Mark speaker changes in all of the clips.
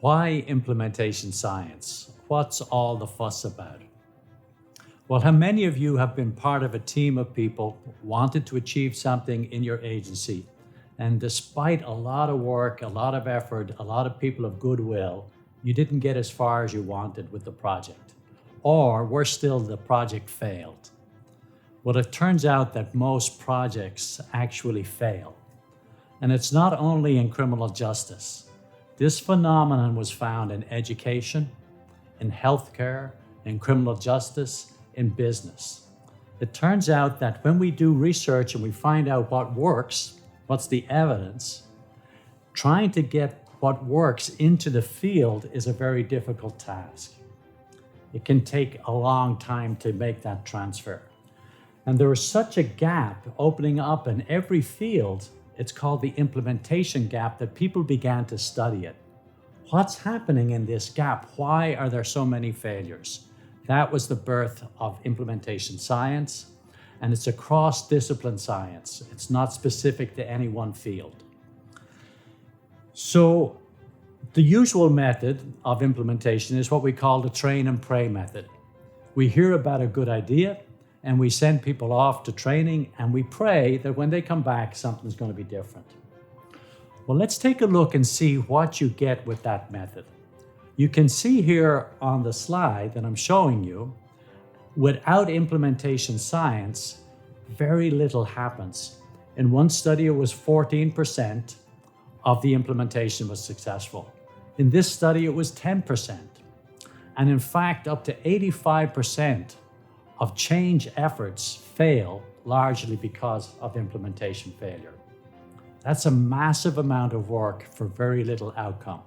Speaker 1: Why implementation science? What's all the fuss about? Well, how many of you have been part of a team of people wanted to achieve something in your agency, and despite a lot of work, a lot of effort, a lot of people of goodwill, you didn't get as far as you wanted with the project? Or worse still, the project failed. Well, it turns out that most projects actually fail. And it's not only in criminal justice. This phenomenon was found in education, in healthcare, in criminal justice, in business. It turns out that when we do research and we find out what works, what's the evidence, trying to get what works into the field is a very difficult task. It can take a long time to make that transfer. And there is such a gap opening up in every field. It's called the implementation gap, that people began to study it. What's happening in this gap? Why are there so many failures? That was the birth of implementation science, and it's a cross-discipline science. It's not specific to any one field. So the usual method of implementation is what we call the train and pray method. We hear about a good idea, and we send people off to training, and we pray that when they come back, something's going to be different. Well, let's take a look and see what you get with that method. You can see here on the slide that I'm showing you, without implementation science, very little happens. In one study, it was 14% of the implementation was successful. In this study, it was 10%. And in fact, up to 85% of change efforts fail largely because of implementation failure. That's a massive amount of work for very little outcome.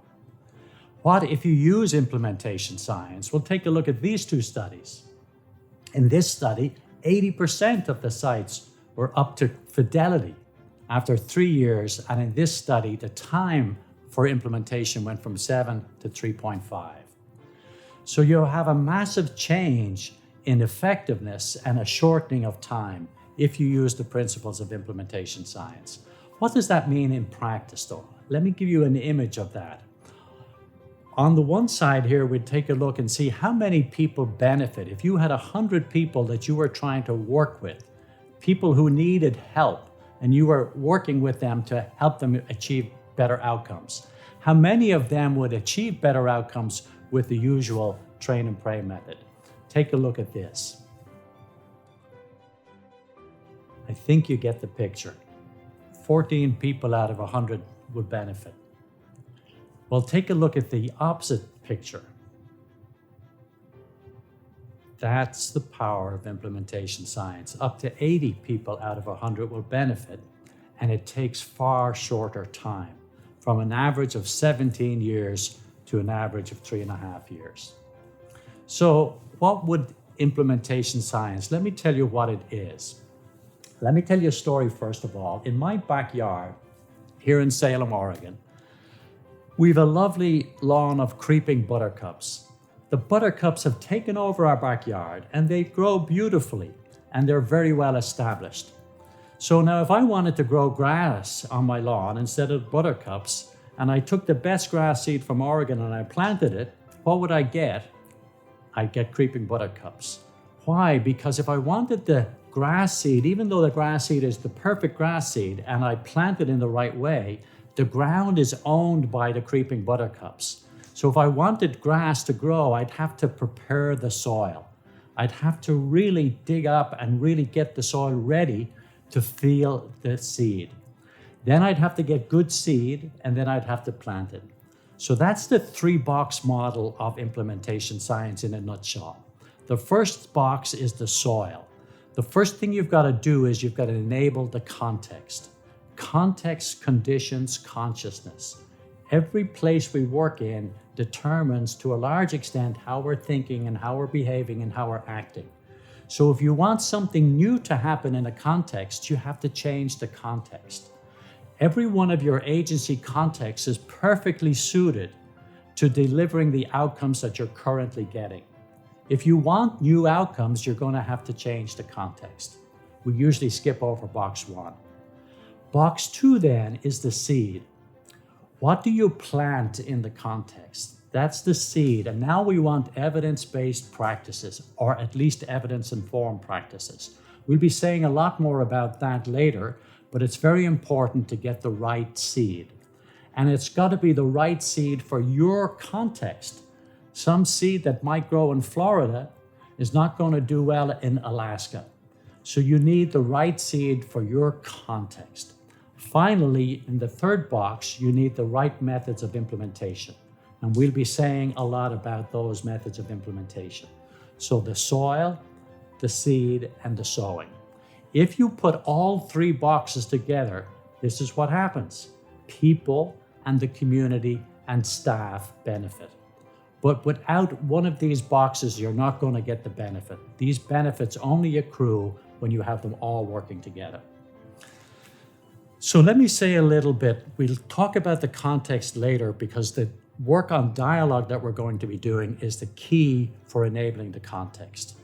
Speaker 1: What if you use implementation science? We'll take a look at these two studies. In this study, 80% of the sites were up to fidelity after 3 years, and in this study, the time for implementation went from 7 to 3.5. So you'll have a massive change in effectiveness and a shortening of time if you use the principles of implementation science. What does that mean in practice, though? Let me give you an image of that. On the one side here, we'd take a look and see how many people benefit. If you had 100 people that you were trying to work with, people who needed help, and you were working with them to help them achieve better outcomes, how many of them would achieve better outcomes with the usual train and pray method? Take a look at this. I think you get the picture. 14 people out of 100 would benefit. Well, take a look at the opposite picture. That's the power of implementation science. Up to 80 people out of 100 will benefit, and it takes far shorter time, from an average of 17 years to an average of 3.5 years. So what would implementation science? Let me tell you what it is. Let me tell you a story first of all. In my backyard here in Salem, Oregon, we've a lovely lawn of creeping buttercups. The buttercups have taken over our backyard and they grow beautifully and they're very well established. So now if I wanted to grow grass on my lawn instead of buttercups, and I took the best grass seed from Oregon and I planted it, what would I get? I'd get creeping buttercups. Why? Because if I wanted the grass seed, even though the grass seed is the perfect grass seed and I plant it in the right way, the ground is owned by the creeping buttercups. So if I wanted grass to grow, I'd have to prepare the soil. I'd have to really dig up and really get the soil ready to feel the seed. Then I'd have to get good seed, and then I'd have to plant it. So that's the 3-box model of implementation science in a nutshell. The first box is the soil. The first thing you've got to do is you've got to enable the context. Context conditions consciousness. Every place we work in determines to a large extent how we're thinking and how we're behaving and how we're acting. So if you want something new to happen in a context, you have to change the context. Every one of your agency contexts is perfectly suited to delivering the outcomes that you're currently getting. If you want new outcomes, you're going to have to change the context. We usually skip over box 1. Box 2 then is the seed. What do you plant in the context? That's the seed. And now we want evidence-based practices, or at least evidence-informed practices. We'll be saying a lot more about that later, but it's very important to get the right seed. And it's got to be the right seed for your context. Some seed that might grow in Florida is not going to do well in Alaska. So you need the right seed for your context. Finally, in the third box, you need the right methods of implementation. And we'll be saying a lot about those methods of implementation. So the soil, the seed, and the sowing. If you put all three boxes together, this is what happens. People and the community and staff benefit. But without one of these boxes, you're not going to get the benefit. These benefits only accrue when you have them all working together. So let me say a little bit. We'll talk about the context later because the work on dialogue that we're going to be doing is the key for enabling the context.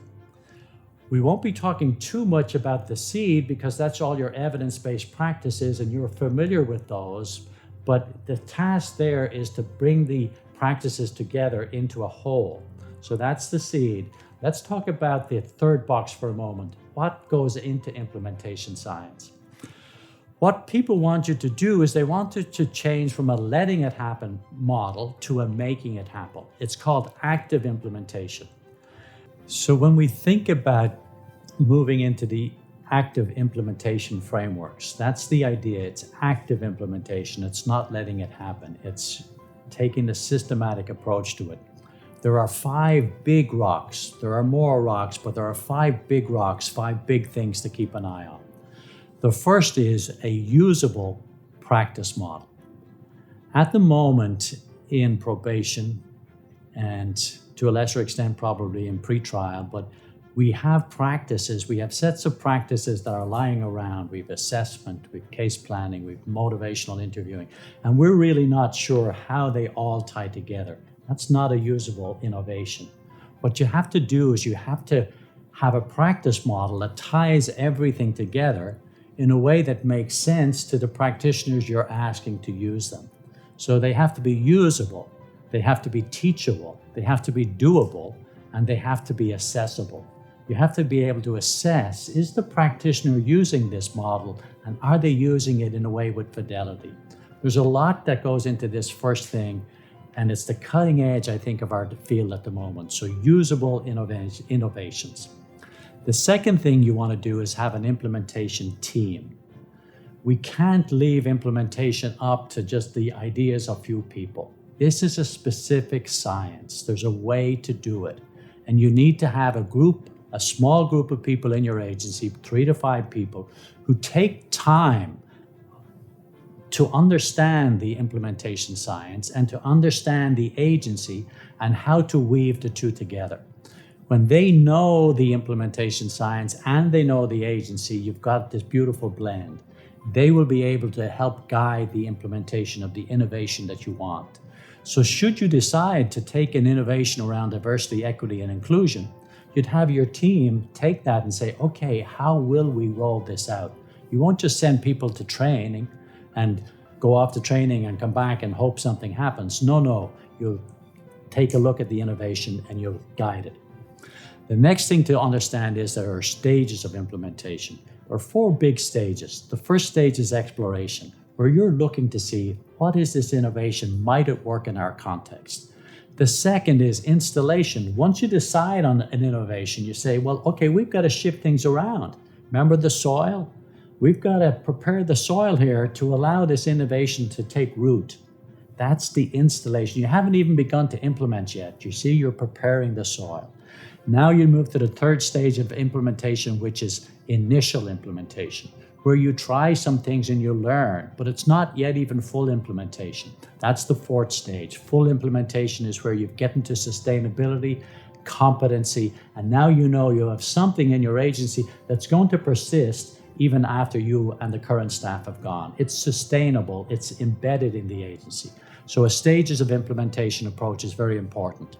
Speaker 1: We won't be talking too much about the seed because that's all your evidence-based practices and you're familiar with those. But the task there is to bring the practices together into a whole. So that's the seed. Let's talk about the third box for a moment. What goes into implementation science? What people want you to do is they want you to change from a letting it happen model to a making it happen. It's called active implementation. So when we think about moving into the active implementation frameworks, that's the idea. It's active implementation. It's not letting it happen. It's taking a systematic approach to it. There are 5 big rocks. There are more rocks, but there are 5 big rocks, 5 big things to keep an eye on. The first is a usable practice model. At the moment in probation, and to a lesser extent probably in pretrial, but we have practices, we have sets of practices that are lying around. We have assessment, we have case planning, we have motivational interviewing, and we're really not sure how they all tie together. That's not a usable innovation. What you have to do is you have to have a practice model that ties everything together in a way that makes sense to the practitioners you're asking to use them. So they have to be usable, they have to be teachable, they have to be doable, and they have to be accessible. You have to be able to assess, is the practitioner using this model and are they using it in a way with fidelity? There's a lot that goes into this first thing, and it's the cutting edge, I think, of our field at the moment. So usable innovations. The second thing you want to do is have an implementation team. We can't leave implementation up to just the ideas of few people. This is a specific science. There's a way to do it. And you need to have a small group of people in your agency, 3 to 5 people, who take time to understand the implementation science and to understand the agency and how to weave the two together. When they know the implementation science and they know the agency, you've got this beautiful blend. They will be able to help guide the implementation of the innovation that you want. So should you decide to take an innovation around diversity, equity, and inclusion, you'd have your team take that and say, okay, how will we roll this out? You won't just send people to training and go off to training and come back and hope something happens. No, you'll take a look at the innovation and you'll guide it. The next thing to understand is there are stages of implementation. There are 4 big stages. The first stage is exploration, where you're looking to see what is this innovation, might it work in our context? The second is installation. Once you decide on an innovation, you say, well, okay, we've got to shift things around. Remember the soil? We've got to prepare the soil here to allow this innovation to take root. That's the installation. You haven't even begun to implement yet. You see, you're preparing the soil. Now you move to the third stage of implementation, which is initial implementation, where you try some things and you learn, but it's not yet even full implementation. That's the 4th stage. Full implementation is where you get into sustainability, competency, and now you know you have something in your agency that's going to persist even after you and the current staff have gone. It's sustainable, it's embedded in the agency. So a stages of implementation approach is very important.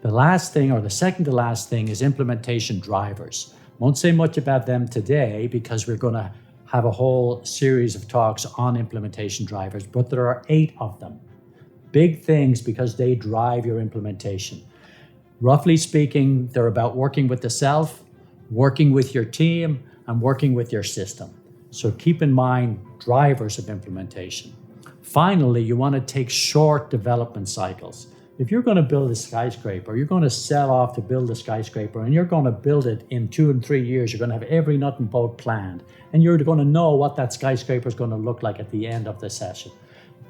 Speaker 1: The last thing, or the second to last thing, is implementation drivers. Won't say much about them today because we're going to have a whole series of talks on implementation drivers, but there are 8 of them. Big things because they drive your implementation. Roughly speaking, they're about working with the self, working with your team, and working with your system. So keep in mind drivers of implementation. Finally, you want to take short development cycles. If you're going to build a skyscraper, you're going to sell off to build a skyscraper, and you're going to build it in 2 and 3 years. You're going to have every nut and bolt planned, and you're going to know what that skyscraper is going to look like at the end of the session.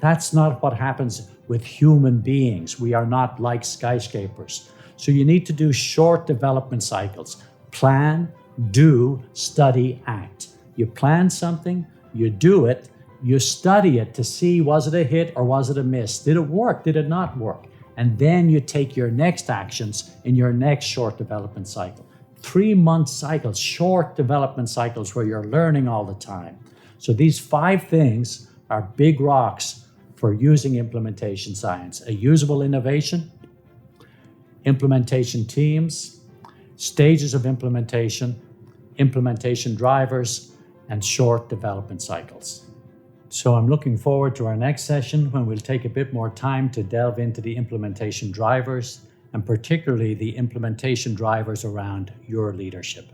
Speaker 1: That's not what happens with human beings. We are not like skyscrapers. So you need to do short development cycles. Plan, do, study, act. You plan something, you do it, you study it to see, was it a hit or was it a miss? Did it work? Did it not work? And then you take your next actions in your next short development cycle. 3-month cycles, short development cycles where you're learning all the time. So these 5 things are big rocks for using implementation science: a usable innovation, implementation teams, stages of implementation, implementation drivers, and short development cycles. So I'm looking forward to our next session when we'll take a bit more time to delve into the implementation drivers, and particularly the implementation drivers around your leadership.